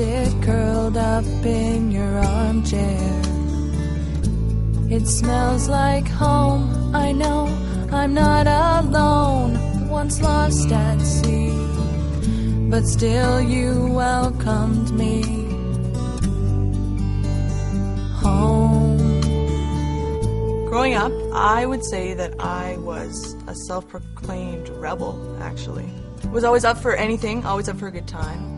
sit curled up in your armchair. It smells like home, I know I'm not alone, once lost at sea, but still you welcomed me home. Growing up, I would say that I was a self-proclaimed rebel, actually. Was always up for anything, always up for a good time.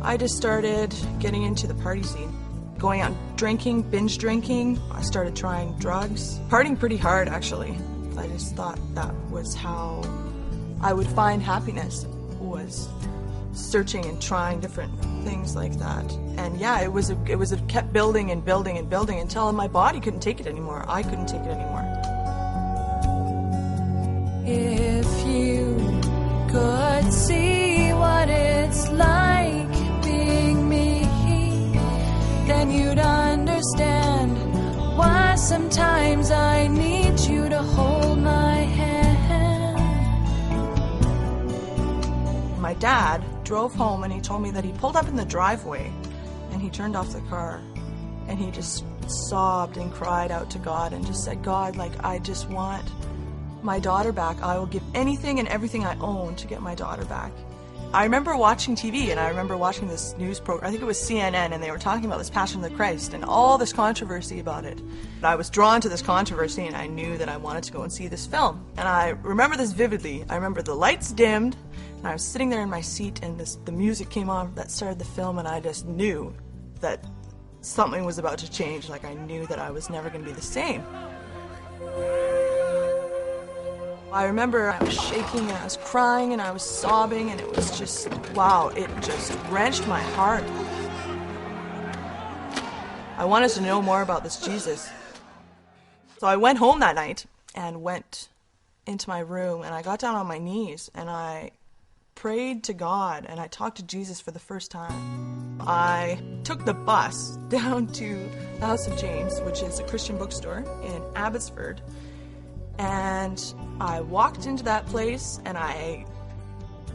I just started getting into the party scene. Going out drinking, binge drinking. I started trying drugs. Partying pretty hard, actually. I just thought that was how I would find happiness, was searching and trying different things like that. And yeah, it kept building and building and building until my body couldn't take it anymore. I couldn't take it anymore. If you could see what it's like being me, then you'd understand why sometimes I need you to hold my hand. My dad drove home and he told me that he pulled up in the driveway and he turned off the car and he just sobbed and cried out to God and just said, God, like, I just want my daughter back. I will give anything and everything I own to get my daughter back. I remember watching TV and I remember watching this news program, I think it was CNN, and they were talking about this Passion of the Christ and all this controversy about it. I was drawn to this controversy and I knew that I wanted to go and see this film. And I remember this vividly. I remember the lights dimmed and I was sitting there in my seat and the music came on that started the film, and I just knew that something was about to change. Like, I knew that I was never going to be the same. I remember I was shaking and I was crying and I was sobbing, and it was just, wow, it just wrenched my heart. I wanted to know more about this Jesus. So I went home that night and went into my room and I got down on my knees and I prayed to God and I talked to Jesus for the first time. I took the bus down to the House of James, which is a Christian bookstore in Abbotsford, and I walked into that place and I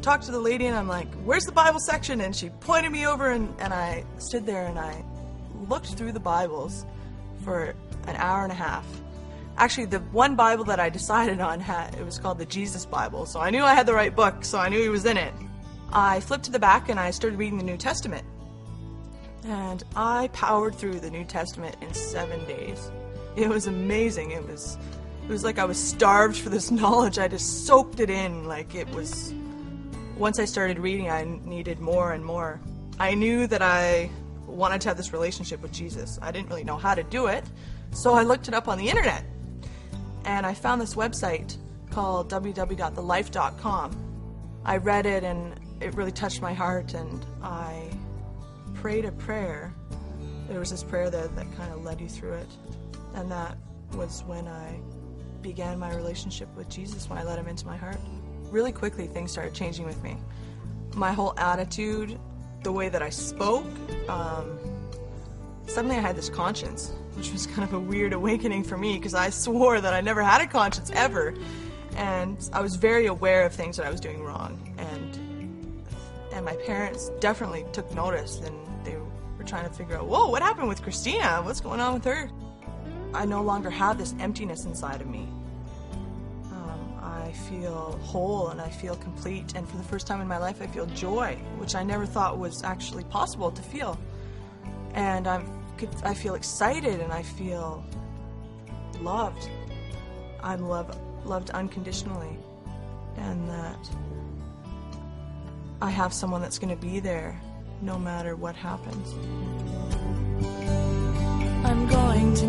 talked to the lady and I'm like, where's the Bible section? And she pointed me over and I stood there and I looked through the Bibles for an hour and a half. Actually, the one Bible that I decided on it was called the Jesus Bible, so I knew I had the right book, so I knew he was in it. I flipped to the back and I started reading the New Testament. And I powered through the New Testament in 7 days. It was amazing. It was like I was starved for this knowledge. I just soaked it in. Like, it was... Once I started reading, I needed more and more. I knew that I wanted to have this relationship with Jesus. I didn't really know how to do it, so I looked it up on the internet. And I found this website called www.thelife.com. I read it and it really touched my heart, and I prayed a prayer. There was this prayer there that kind of led you through it. And that was when I began my relationship with Jesus, when I let him into my heart. Really quickly, things started changing with me. My whole attitude, the way that I spoke, suddenly I had this conscience, which was kind of a weird awakening for me because I swore that I never had a conscience ever. And I was very aware of things that I was doing wrong. And my parents definitely took notice, and they were trying to figure out, whoa, what happened with Christina? What's going on with her? I no longer have this emptiness inside of me. I feel whole and I feel complete, and for the first time in my life I feel joy, which I never thought was actually possible to feel. And I feel excited and I feel loved. I'm loved unconditionally, and that I have someone that's going to be there no matter what happens. I'm going to